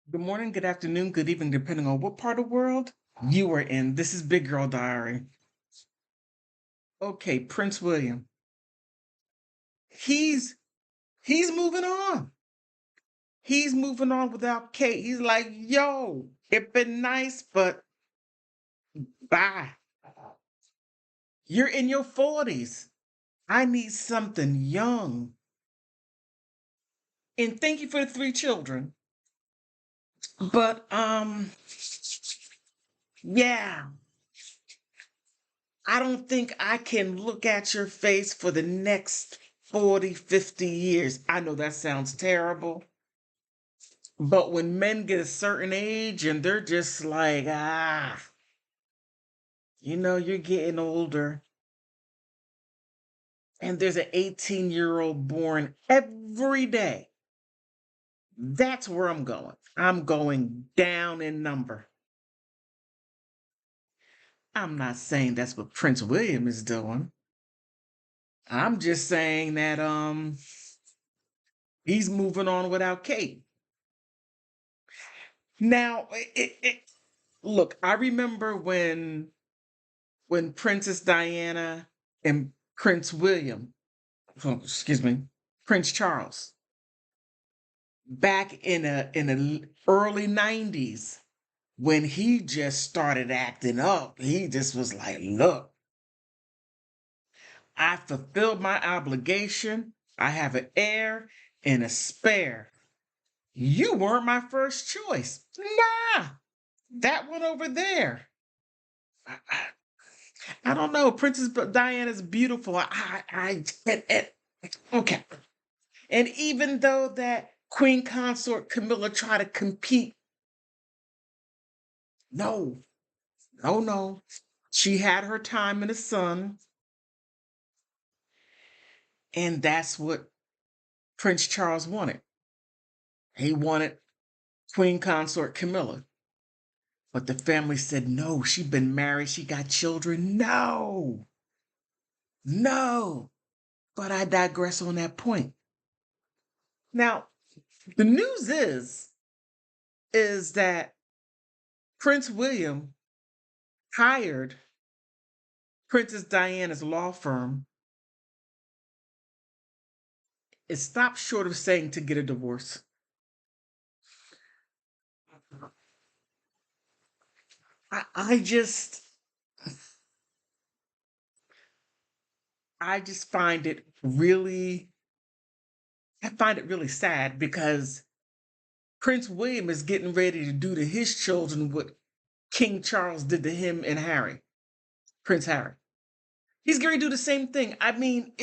Good morning, good afternoon, good evening, depending on what part of the world you are in. This is Big Girl Diary. Okay, Prince William. He's he's moving on. He's moving on without Kate. He's like, yo, it been nice, but bye. You're in your 40s. I need something young. And thank you for the 3 children. But yeah, I don't think I can look at your face for the next 40, 50 years. I know that sounds terrible, but when men get a certain age and they're just like, you're getting older, and there's an 18-year-old born every day, that's where I'm going. I'm going down in number. I'm not saying that's what Prince William is doing. I'm just saying that he's moving on without Kate. Now, look, I remember when Princess Diana and Prince William, excuse me, Prince Charles, back in the early 90s, when he just started acting up, he just was like, look, I fulfilled my obligation. I have an heir and a spare. You weren't my first choice. Nah, that one over there. I don't know. Princess Diana's beautiful. Okay. And even though that Queen Consort Camilla tried to compete, no, no. She had her time in the sun, and that's what Prince Charles wanted. He wanted Queen Consort Camilla. But the family said, no, she's been married, she got children. No, no. But I digress on that point. Now, the news is that Prince William hired Princess Diana's law firm. It stopped short of saying to get a divorce. I just I just find it really sad because Prince William is getting ready to do to his children what King Charles did to him and Harry, Prince Harry. He's going to do the same thing. I mean,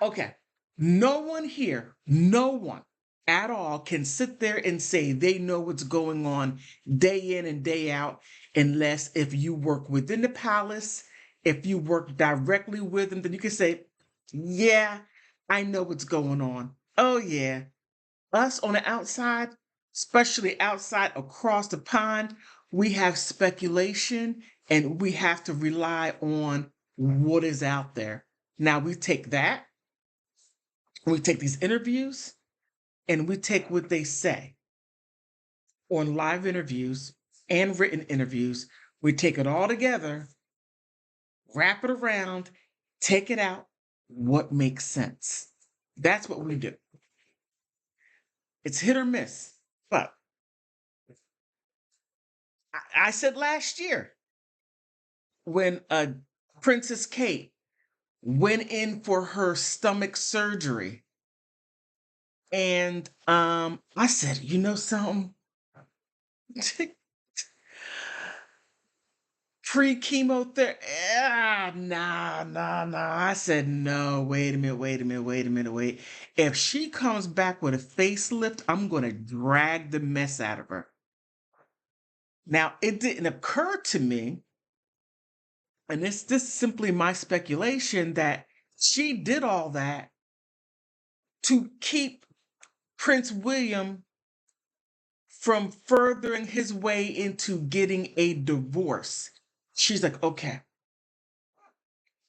okay. No one here, no one at all can sit there and say they know what's going on day in and day out, unless if you work within the palace, if you work directly with them, then you can say, yeah, I know what's going on. Oh, yeah. Us on the outside, especially outside across the pond, we have speculation and we have to rely on what is out there. Now we take that, we take these interviews, and we take what they say on live interviews and written interviews. We take it all together, wrap it around, take it out, what makes sense. That's what we do. It's hit or miss. But I said last year when Princess Kate went in for her stomach surgery, and I said, you know something? Pre-chemotherapy. Nah. I said, no, wait a minute, wait. If she comes back with a facelift, I'm going to drag the mess out of her. Now, it didn't occur to me, and this is simply my speculation, that she did all that to keep Prince William from furthering his way into getting a divorce. She's like, okay,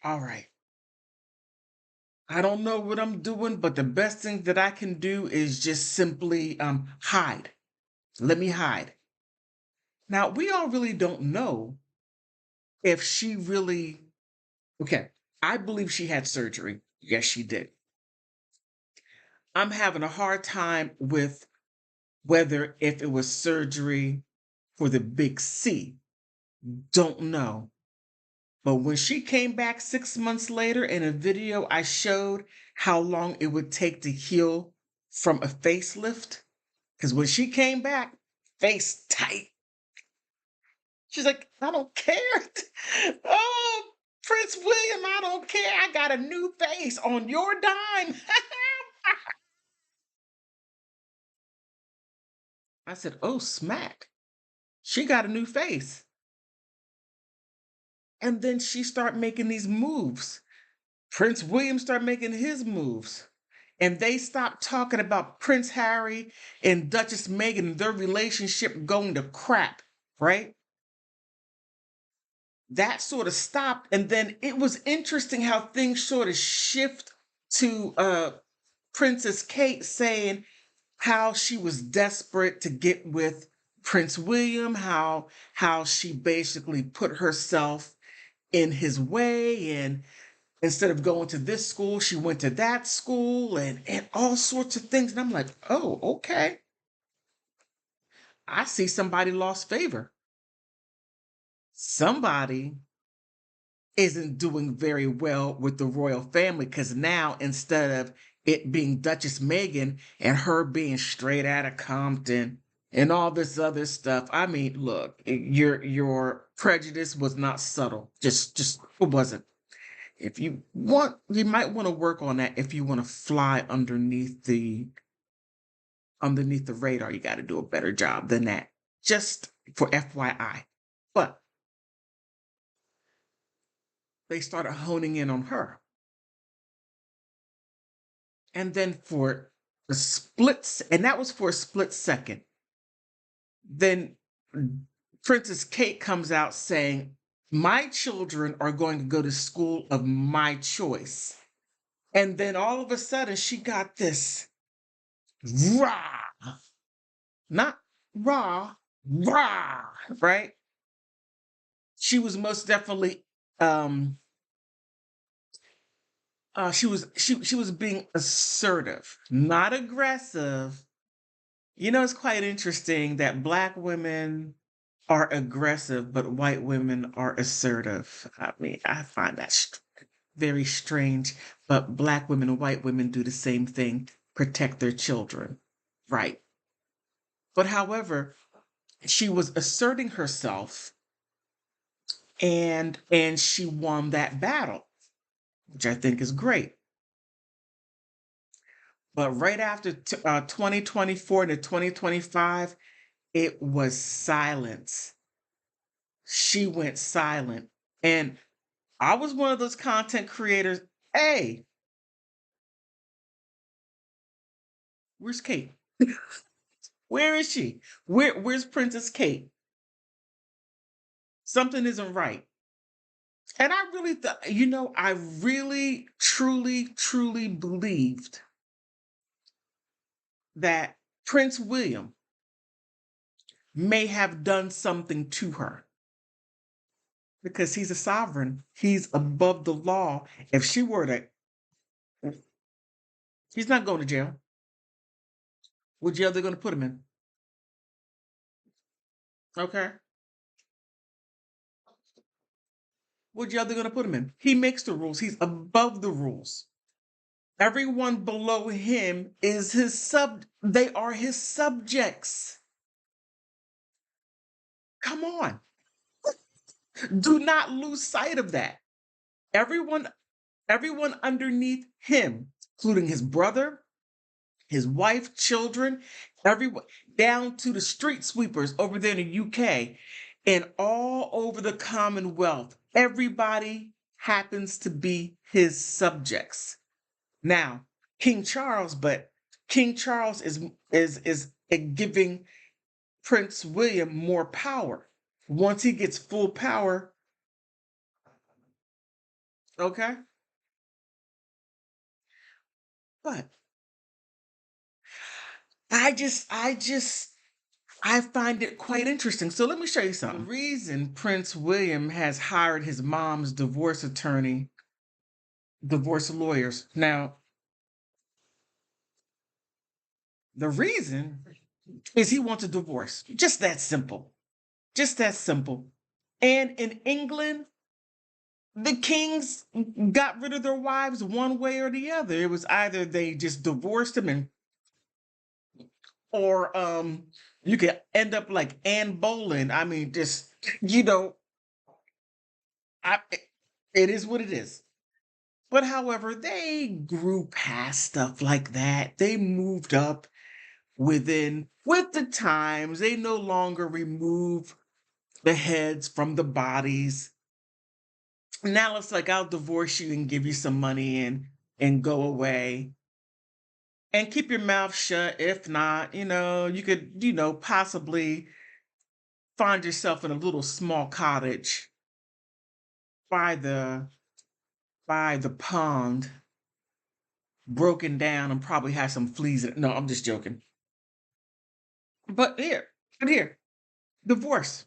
all right. I don't know what I'm doing, but the best thing that I can do is just simply hide. Let me hide. Now, we all really don't know if she really, okay, I believe she had surgery. Yes, she did. I'm having a hard time with whether if it was surgery for the big C. Don't know. But when she came back 6 months later in a video, I showed how long it would take to heal from a facelift. Because when she came back, face tight. She's like, I don't care. Oh, Prince William, I don't care. I got a new face on your dime. I said, oh, smack. She got a new face. And then she started making these moves. Prince William started making his moves. And they stopped talking about Prince Harry and Duchess Meghan and their relationship going to crap, right? That sort of stopped. And then it was interesting how things sort of shift to Princess Kate saying how she was desperate to get with Prince William, how she basically put herself in his way, and instead of going to this school, she went to that school, and all sorts of things. And I'm like, oh, okay. I see somebody lost favor. Somebody isn't doing very well with the royal family because now instead of it being Duchess Meghan and her being straight out of Compton and all this other stuff. I mean, look, your prejudice was not subtle. Just it wasn't. If you want, you might want to work on that if you want to fly underneath the radar. You got to do a better job than that. Just for FYI. But they started honing in on her. And then for the splits, and that was for a split second. Then Princess Kate comes out saying, my children are going to go to school of my choice. And then all of a sudden she got this rah, not rah, rah, right? She was most definitely she was being assertive, not aggressive. You know, it's quite interesting that Black women are aggressive, but white women are assertive. I mean, I find that very strange, but Black women and white women do the same thing, protect their children, right? But however, she was asserting herself and she won that battle, which I think is great. But right after 2024 to 2025, it was silence. She went silent. And I was one of those content creators. Hey, where's Kate? Where is she? Where's Princess Kate? Something isn't right. And I really thought, I really, truly, truly believed that Prince William may have done something to her because he's a sovereign. He's above the law. If she were to, he's not going to jail. What jail they're going to put him in? Okay. What jail they're going to put him in? He makes the rules. He's above the rules. Everyone below him is they are his subjects. Come on. Do not lose sight of that. Everyone, everyone underneath him, including his brother, his wife, children, everyone, down to the street sweepers over there in the UK and all over the Commonwealth. Everybody happens to be his subjects. Now, King Charles is giving Prince William more power. Once he gets full power, okay? But I find it quite interesting. So let me show you something. The reason Prince William has hired his mom's divorce attorney, divorce lawyers. Now, the reason is he wants a divorce. Just that simple. Just that simple. And in England, the kings got rid of their wives one way or the other. It was either they just divorced them and or you could end up like Anne Boleyn. I mean, just you know, I it is what it is. But however, they grew past stuff like that. They moved up with the times. They no longer remove the heads from the bodies. Now it's like I'll divorce you and give you some money and go away. And keep your mouth shut. If not, you could, possibly find yourself in a little small cottage by the by the pond, broken down and probably have some fleas in it. No, I'm just joking. But here, divorce.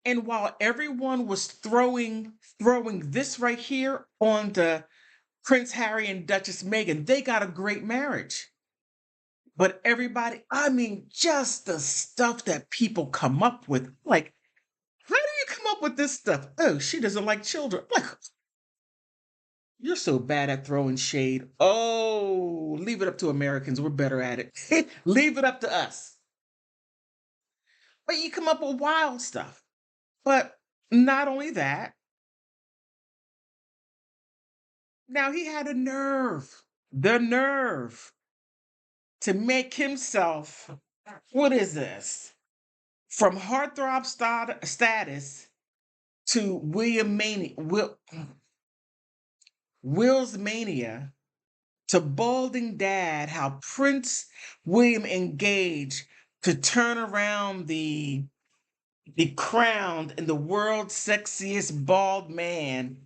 And while everyone was throwing this right here on the Prince Harry and Duchess Meghan, they got a great marriage. But everybody, I mean, just the stuff that people come up with. Like, how do you come up with this stuff? Oh, she doesn't like children. Like, you're so bad at throwing shade. Oh, leave it up to Americans. We're better at it. Leave it up to us. But you come up with wild stuff. But not only that, now he had the nerve to make himself, what is this? From heartthrob status to Will's mania to balding dad, how Prince William engaged to turn around the crowned and the world's sexiest bald man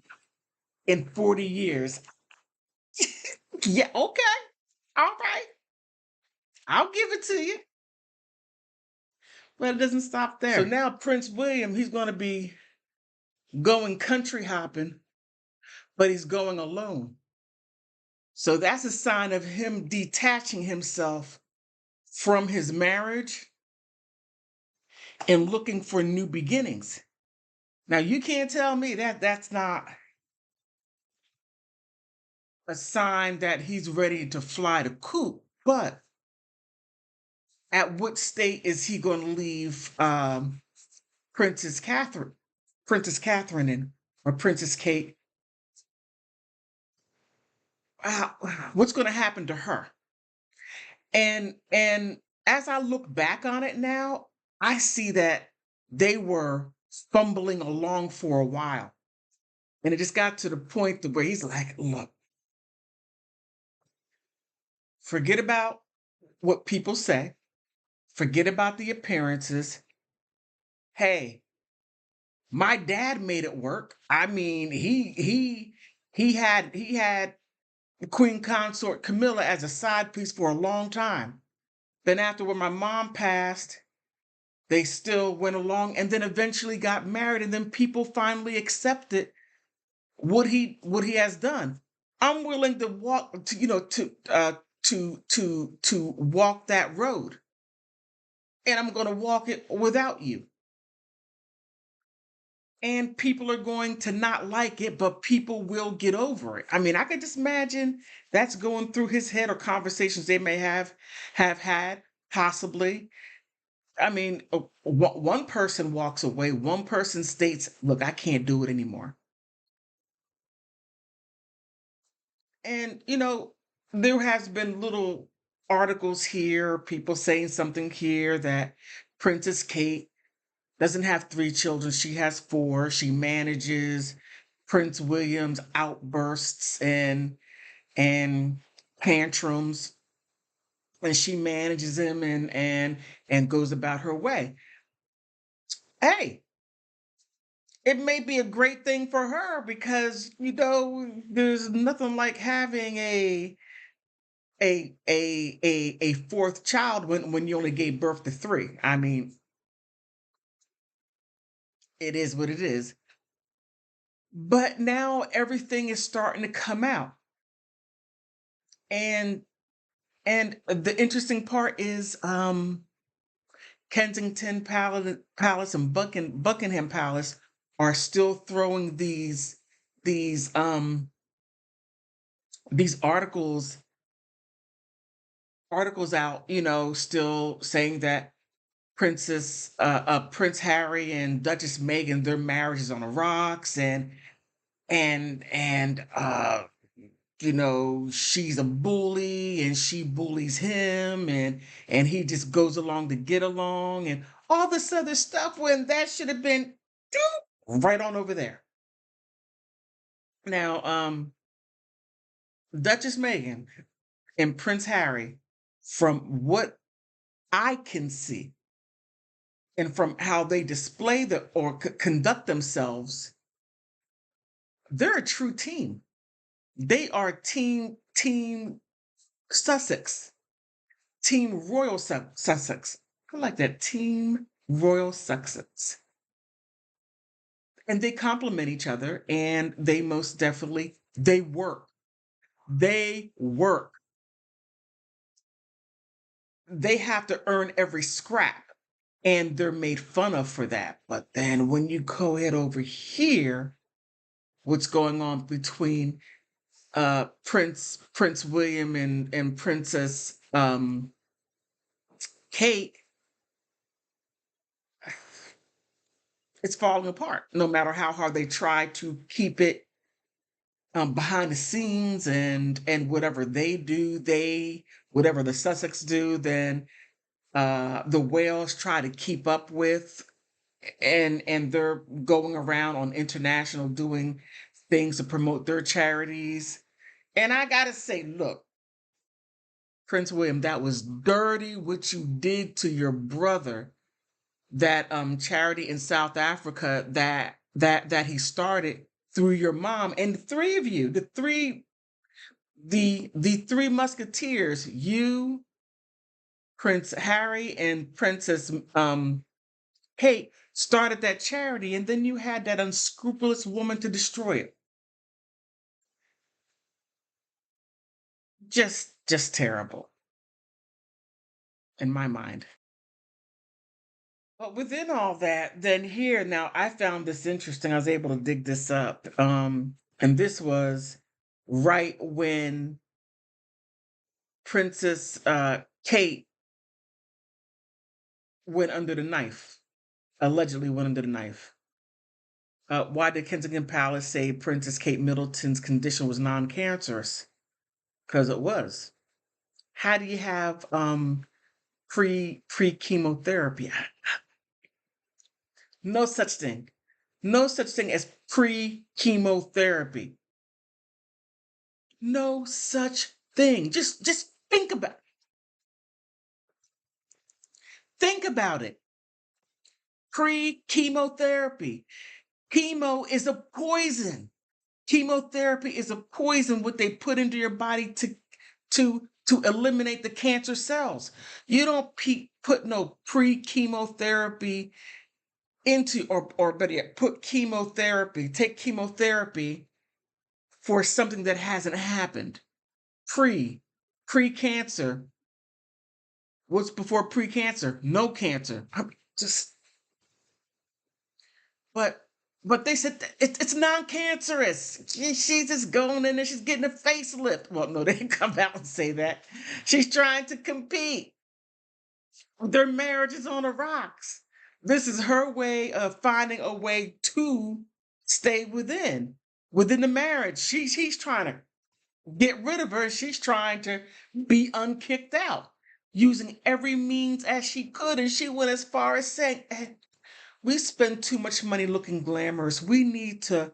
in 40 years. Yeah, okay. All right. I'll give it to you. But it doesn't stop there. So now Prince William, he's going to be going country hopping, but he's going alone. So that's a sign of him detaching himself from his marriage and looking for new beginnings. Now, you can't tell me that that's not a sign that he's ready to fly the coop. But at what state is he going to leave Princess Catherine, in, or Princess Kate? What's going to happen to her? And as I look back on it now, I see that they were fumbling along for a while. And it just got to the point where he's like, look, forget about what people say, forget about the appearances. Hey, my dad made it work. I mean, he had Queen Consort Camilla as a side piece for a long time. Then after when my mom passed, they still went along and then eventually got married, and then people finally accepted what he has done. I'm willing to walk to to walk that road, and I'm going to walk it without you. And people are going to not like it, but people will get over it. I mean, I could just imagine that's going through his head, or conversations they may have had, possibly. I mean, one person walks away, one person states, look, I can't do it anymore. And, there has been little articles here, people saying something here that Princess Kate doesn't have three children, she has four. She manages Prince William's outbursts and tantrums, and she manages him and goes about her way. Hey, it may be a great thing for her because there's nothing like having a fourth child when you only gave birth to three. I mean, it is what it is. But now everything is starting to come out. And the interesting part is Kensington Palace and Buckingham Palace are still throwing these um these articles out, still saying that Prince Harry and Duchess Meghan, their marriage is on the rocks, and she's a bully and she bullies him, and he just goes along to get along and all this other stuff when that should have been right on over there. Now, Duchess Meghan and Prince Harry, from what I can see and from how they display or conduct themselves, they're a true team. They are team Sussex, team Royal Sussex. I like that, team Royal Sussex. And they complement each other, and they most definitely they work. They work. They have to earn every scrap, and they're made fun of for that. But then when you go ahead over here, what's going on between Prince William and Princess Kate, it's falling apart. No matter how hard they try to keep it behind the scenes, and whatever they do, whatever the Sussex do, then the Wales try to keep up with, and they're going around on international doing things to promote their charities. And I gotta say, look, Prince William, that was dirty what you did to your brother. That charity in South Africa that he started through your mom, and the three of you, the three musketeers, you, Prince Harry, and Princess Kate, started that charity, and then you had that unscrupulous woman to destroy it. Just terrible in my mind. But within all that, then here now I found this interesting. I was able to dig this up. And this was right when Princess Kate went under the knife, allegedly went under the knife. Why did Kensington Palace say Princess Kate Middleton's condition was non-cancerous? Because it was. How do you have pre chemotherapy? No such thing. No such thing as pre chemotherapy. No such thing. Just think about it. Pre chemotherapy. Chemo is a poison. Chemotherapy is a poison what they put into your body to eliminate the cancer cells. You don't put no pre chemotherapy into, or better yet, take chemotherapy for something that hasn't happened. Pre cancer. What's before pre cancer? No cancer. Just but they said that it's non-cancerous. She's just going in there, she's getting a facelift. Well, no, they didn't come out and say that. She's trying to compete. Their marriage is on the rocks. This is her way of finding a way to stay within the marriage. He's trying to get rid of her. She's trying to be unkicked out, using every means as she could. And she went as far as saying, we spend too much money looking glamorous. We need to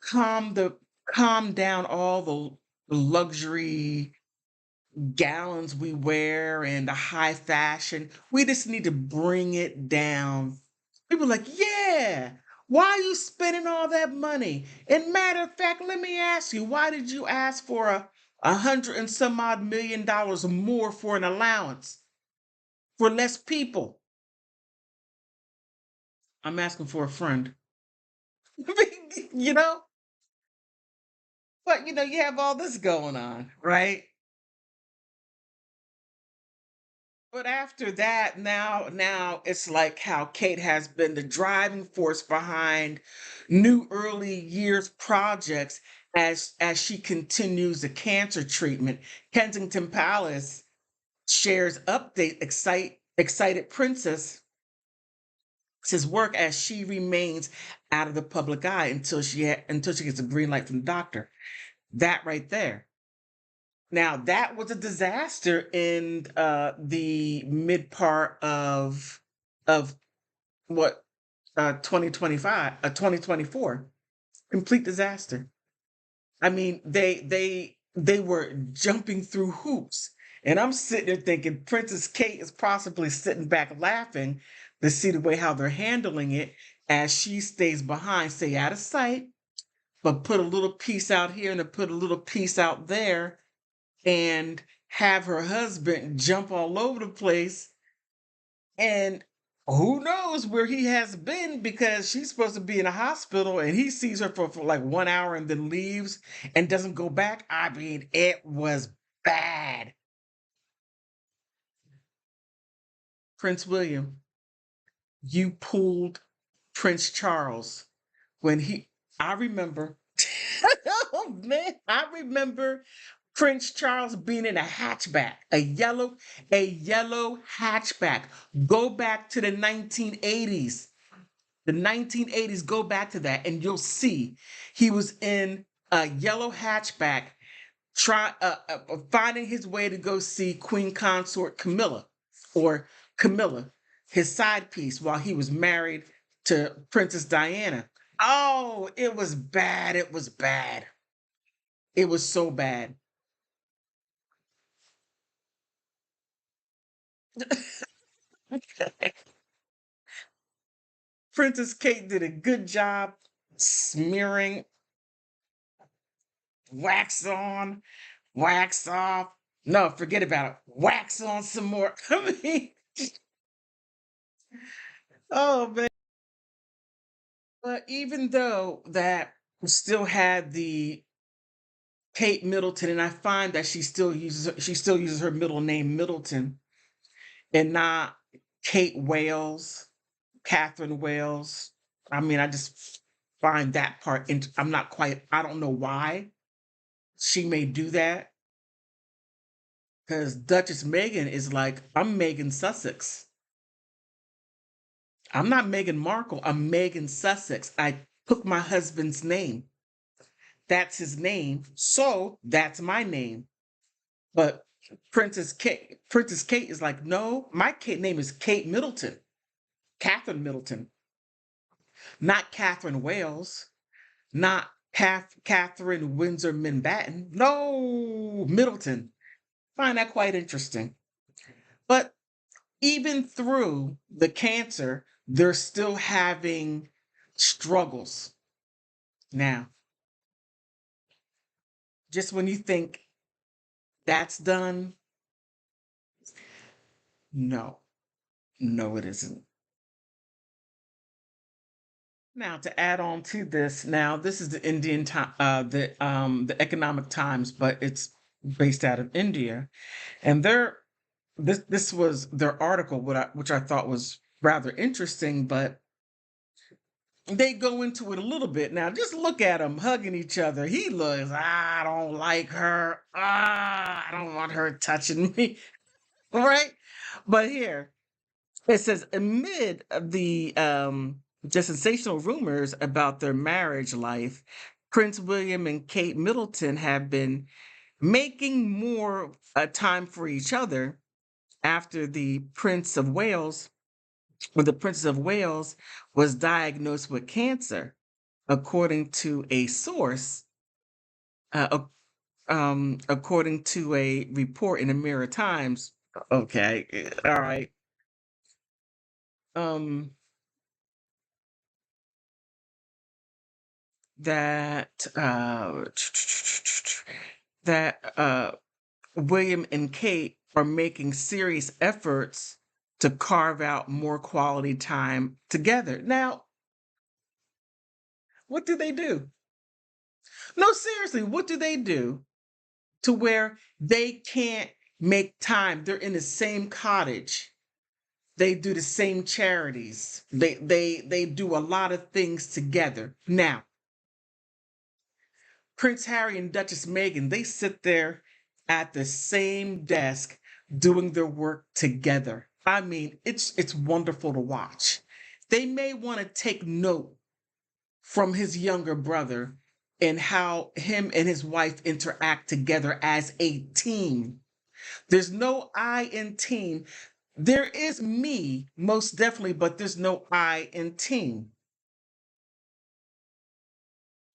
calm the calm down all the luxury gallons we wear and the high fashion. We just need to bring it down. People are like, yeah, Why are you spending all that money? And matter of fact, let me ask you, why did you ask for a hundred and some odd $1 million more for an allowance for less people? I'm asking for a friend. you know, but you have all this going on, right? But after that, now it's like how Kate has been the driving force behind new early years projects as she continues the cancer treatment. Kensington Palace shares update excited princess his work as she remains out of the public eye until she gets a green light from the doctor. That right there. Now that was a disaster in the mid part of what 2025 2024. Complete disaster. I mean, they were jumping through hoops. And I'm sitting there thinking Princess Kate is possibly sitting back laughing to see the way how they're handling it as she stays behind, stay out of sight, but put a little piece out here and put a little piece out there and have her husband jump all over the place. And who knows where he has been because she's supposed to be in a hospital and he sees her for like 1 hour and then leaves and doesn't go back. I mean, it was bad. Prince William, you pulled Prince Charles when I remember, oh man, I remember Prince Charles being in a hatchback, a yellow hatchback. Go back to the 1980s. The 1980s, go back to that, and you'll see he was in a yellow hatchback, finding his way to go see Queen Consort Camilla, or Camilla, his side piece, while he was married to Princess Diana. Oh, it was bad. It was bad. It was so bad. Princess Kate did a good job smearing wax on, wax off. No, forget about it. Wax on some more. I mean, oh man. But even though that still had the Kate Middleton, and I find that she still uses her middle name Middleton and not Kate Wales, Catherine Wales. I mean, I just find that part. I'm not quite. I don't know why she may do that because Duchess Meghan is like, I'm Meghan Sussex. I'm not Meghan Markle. I'm Meghan Sussex. I took my husband's name. That's his name. So that's my name. But Princess Kate is like, no, my Kate name is Kate Middleton, Catherine Middleton, not Catherine Wales, not Catherine Windsor Mountbatten. No, Middleton. Find that quite interesting. But even through the cancer, they're still having struggles. Now, just when you think that's done, no, no, it isn't. Now, to add on to this, now this is the Indian time, the Economic Times, but it's based out of India, and this was their article, which I thought was rather interesting, but they go into it a little bit. Now, just look at them hugging each other. He looks, I don't like her. I don't want her touching me. Right? But here it says amid the sensational rumors about their marriage life, Prince William and Kate Middleton have been making more time for each other after the Princess of Wales was diagnosed with cancer, according to a source, according to a report in the Mirror Times. Okay, all right. Um, that William and Kate are making serious efforts to carve out more quality time together. Now, what do they do? No, seriously, what do they do to where they can't make time? They're in the same cottage. They do the same charities. They do a lot of things together. Now, Prince Harry and Duchess Meghan, they sit there at the same desk doing their work together. I mean, it's wonderful to watch. They may want to take note from his younger brother and how him and his wife interact together as a team. There's no I in team. There is me, most definitely, but there's no I in team.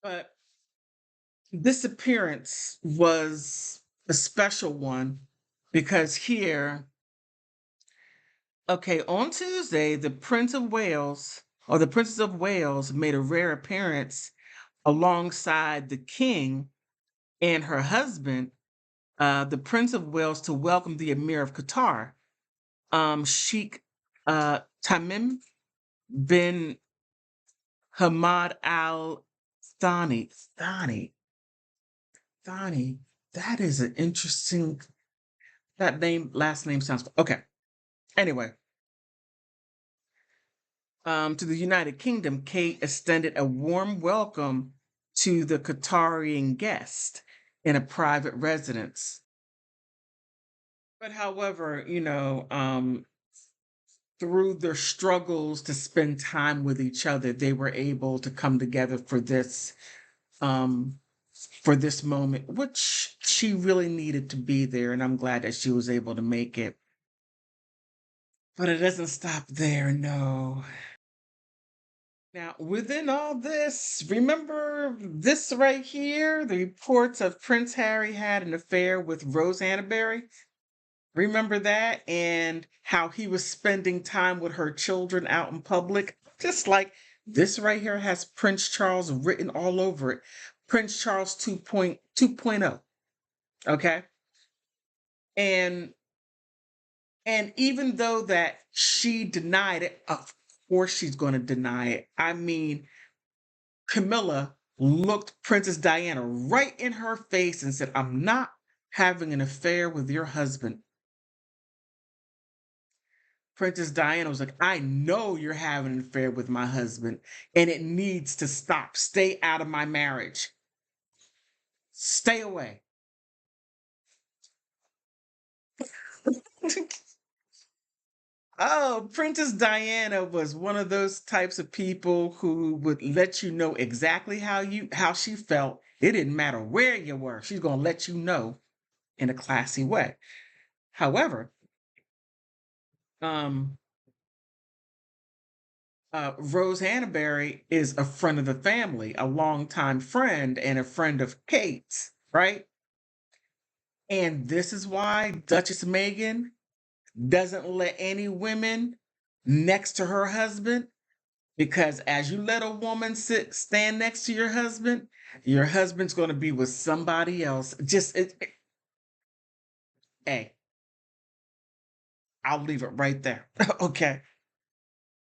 But this appearance was a special one because here, okay, on Tuesday, the Prince of Wales or the Princess of Wales made a rare appearance alongside the King and her husband, the Prince of Wales, to welcome the Emir of Qatar, Sheikh Tamim bin Hamad Al Thani. Thani. That is an interesting. That name, last name sounds okay. Anyway, to the United Kingdom, Kate extended a warm welcome to the Qatarian guest in a private residence. But however, through their struggles to spend time with each other, they were able to come together um, for this moment, which she really needed to be there, and I'm glad that she was able to make it. But it doesn't stop there, no. Now, within all this, remember this right here? The reports of Prince Harry had an affair with Rose Hanbury. Remember that? And how he was spending time with her children out in public? Just like this right here has Prince Charles written all over it. Prince Charles 2.0. Okay? And even though that she denied it, of course she's going to deny it. I mean, Camilla looked Princess Diana right in her face and said, I'm not having an affair with your husband. Princess Diana was like, I know you're having an affair with my husband and it needs to stop. Stay out of my marriage. Stay away. Oh, Princess Diana was one of those types of people who would let you know exactly how she felt. It didn't matter where you were. She's going to let you know in a classy way. However, um, Rose Hanbury is a friend of the family, a longtime friend and a friend of Kate's, right? And this is why Duchess Meghan doesn't let any women next to her husband. Because as you let a woman stand next to your husband's going to be with somebody else. Hey, I'll leave it right there. Okay.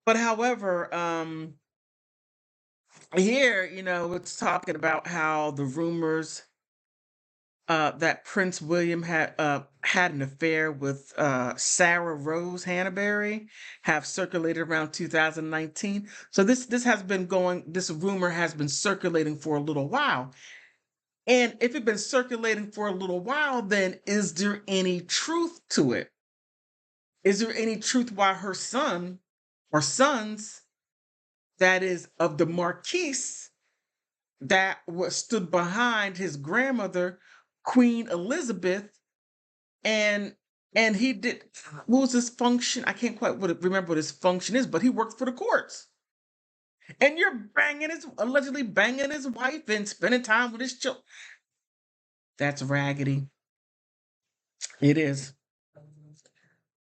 But however, here, it's talking about how the rumors that Prince William had an affair with Sarah Rose Hanbury have circulated around 2019. So this rumor has been circulating for a little while. And if it's been circulating for a little while, then is there any truth to it? Is there any truth why her son or sons, that is of the Marquise, that was stood behind his grandmother, Queen Elizabeth, and he did, what was his function? I can't quite remember what his function is, but he worked for the courts. And you're allegedly banging his wife and spending time with his children. That's raggedy. It is.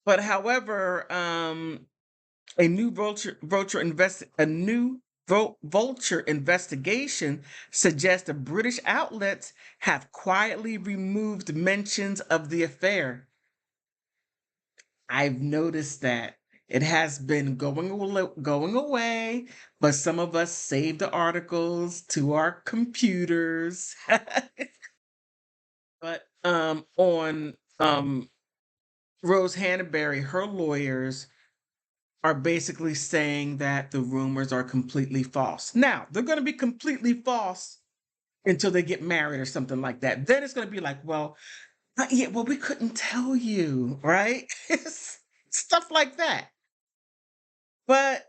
But however, a new vulture invest a new Vulture investigation suggests that British outlets have quietly removed mentions of the affair. I've noticed that it has been going away, but some of us save the articles to our computers. But on Rose Hannaberry, her lawyers are basically saying that the rumors are completely false. Now, they're going to be completely false until they get married or something like that. Then it's going to be like, well, yeah, well, we couldn't tell you, right? Stuff like that. But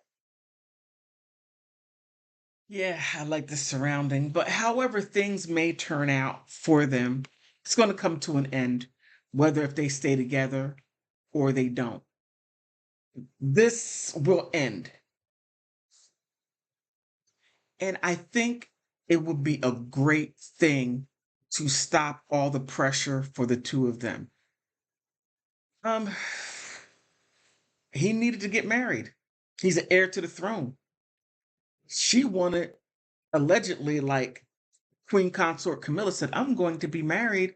yeah, I like the surrounding. But however things may turn out for them, it's going to come to an end, whether if they stay together or they don't. This will end. And I think it would be a great thing to stop all the pressure for the two of them. Um, he needed to get married. He's an heir to the throne. She wanted, allegedly, like Queen Consort Camilla said, I'm going to be married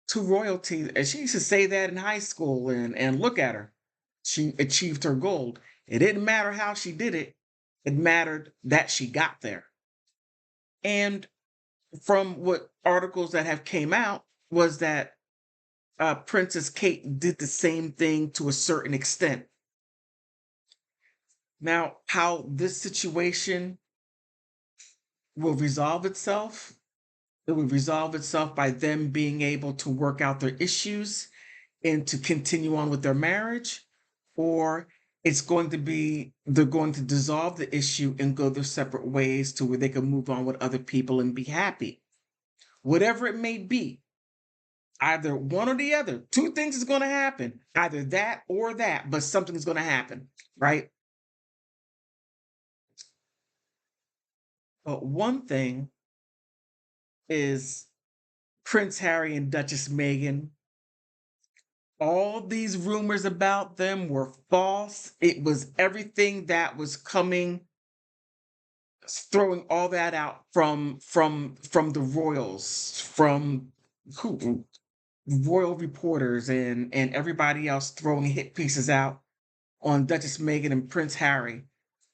to royalty. And she used to say that in high school, and look at her. She achieved her goal. It didn't matter how she did it. It mattered that she got there. And from what articles that have came out was that Princess Kate did the same thing to a certain extent. Now, how this situation will resolve itself, it will resolve itself by them being able to work out their issues and to continue on with their marriage, or it's going to be they're going to dissolve the issue and go their separate ways to where they can move on with other people and be happy. Whatever it may be, either one or the other. Two things is going to happen, either that or that, but something is going to happen, right? But one thing is Prince Harry and Duchess Meghan. All these rumors about them were false. It was everything that was coming, throwing all that out from the royals, from who, royal reporters and everybody else throwing hit pieces out on Duchess Meghan and Prince Harry,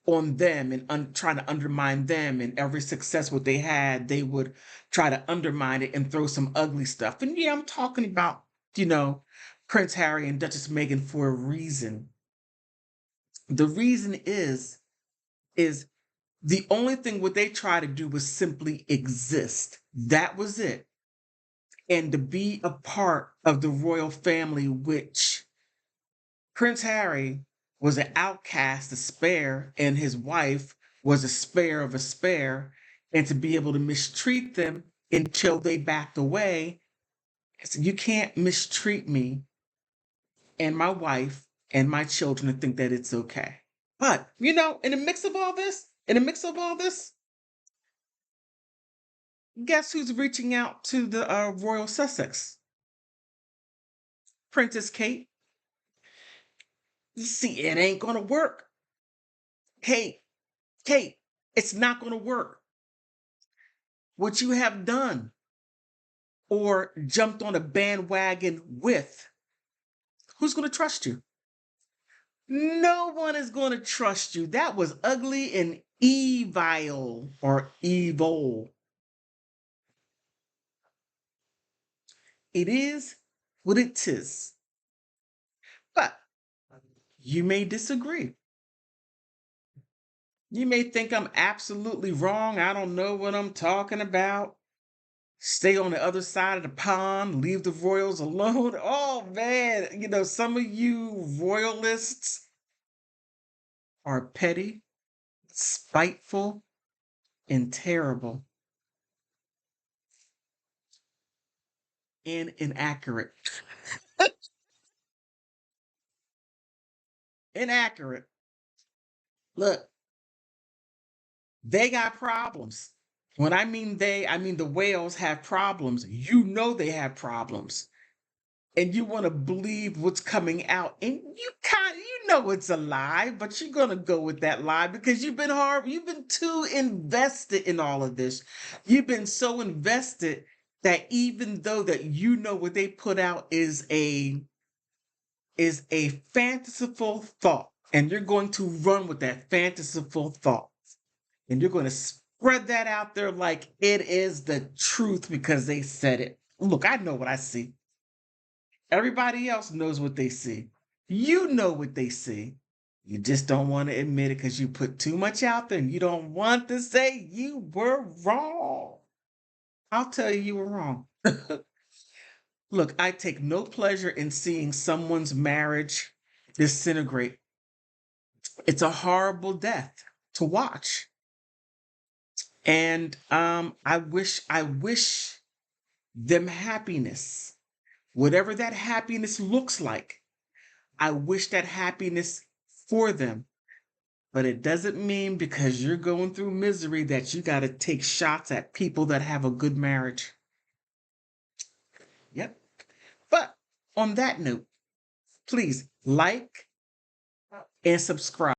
on them and trying to undermine them. And every success what they had, they would try to undermine it and throw some ugly stuff. And yeah, I'm talking about, you know, Prince Harry and Duchess Meghan for a reason. The reason is the only thing what they try to do was simply exist. That was it. And to be a part of the royal family, which Prince Harry was an outcast, a spare, and his wife was a spare of a spare, and to be able to mistreat them until they backed away. So you can't mistreat me and my wife and my children and think that it's okay. But, in the mix of all this, guess who's reaching out to the Royal Sussex? Princess Kate. You see, it ain't gonna work. Kate, it's not gonna work. What you have done or jumped on a bandwagon with, who's gonna trust you? No one is gonna trust you. That was ugly and evil or evil. It is what it is. But you may disagree. You may think I'm absolutely wrong. I don't know what I'm talking about. Stay on the other side of the pond, leave the royals alone. Oh man, some of you royalists are petty, spiteful, and terrible, and inaccurate. Inaccurate. Look, they got problems. When I mean they, I mean the whales have problems. You know they have problems. And you want to believe what's coming out. And know it's a lie, but you're gonna go with that lie because you've been hard, you've been too invested in all of this. You've been so invested that even though that you know what they put out is a fanciful thought, and you're going to run with that fanciful thought, and you're going to spread that out there like it is the truth because they said it. Look, I know what I see. Everybody else knows what they see. You know what they see. You just don't want to admit it because you put too much out there and you don't want to say you were wrong. I'll tell you were wrong. Look, I take no pleasure in seeing someone's marriage disintegrate. It's a horrible death to watch. And I wish them happiness. Whatever that happiness looks like, I wish that happiness for them. But it doesn't mean because you're going through misery that you got to take shots at people that have a good marriage. Yep. But on that note, please like and subscribe.